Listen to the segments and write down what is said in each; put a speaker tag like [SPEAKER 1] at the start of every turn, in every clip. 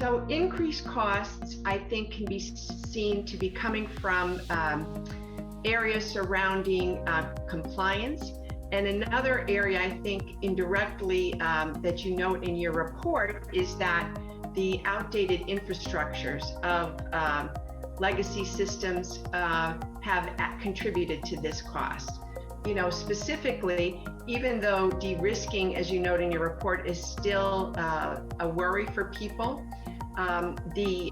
[SPEAKER 1] So increased costs, I think, can be seen to be coming from areas surrounding compliance. And another area, I think, indirectly that you note in your report is that the outdated infrastructures of legacy systems have contributed to this cost. Specifically, even though de-risking, as you note in your report, is still a worry for people, the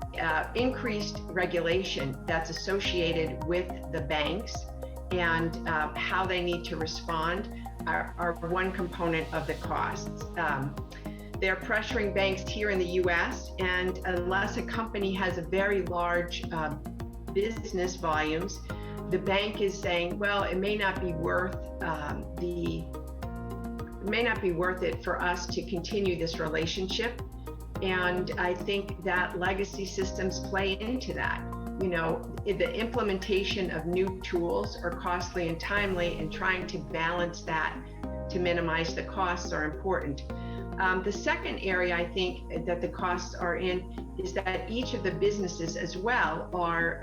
[SPEAKER 1] increased regulation that's associated with the banks and how they need to respond are one component of the costs. They're pressuring banks here in the US, and unless a company has a very large business volumes, the bank is saying, well, it may not be worth it for us to continue this relationship. And I think that legacy systems play into that. The implementation of new tools are costly and timely, and trying to balance that to minimize the costs are important. The second area I think that the costs are in is that each of the businesses as well are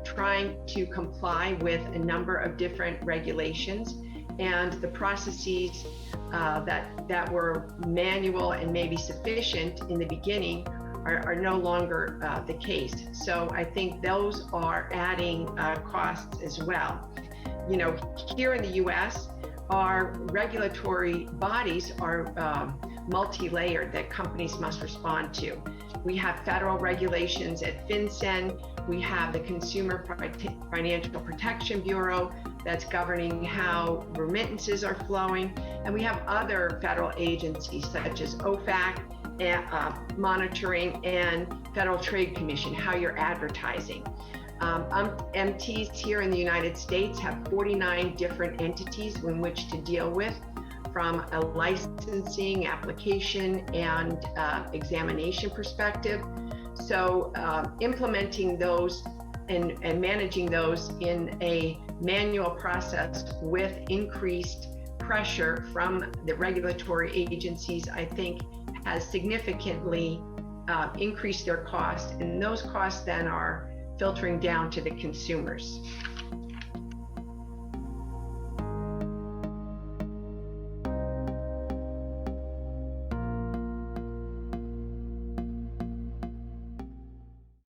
[SPEAKER 1] trying to comply with a number of different regulations, and the processes that were manual and maybe sufficient in the beginning are no longer the case. So I think those are adding costs as well. Here in the US, our regulatory bodies are multi-layered that companies must respond to. We have federal regulations at FinCEN. We have the Consumer Financial Protection Bureau that's governing how remittances are flowing. And we have other federal agencies such as OFAC, monitoring, and Federal Trade Commission, how you're advertising. MTs here in the United States have 49 different entities in which to deal with, from a licensing, application, and examination perspective. So implementing those and managing those in a manual process with increased pressure from the regulatory agencies, I think, has significantly increased their cost, and those costs then are filtering down to the consumers.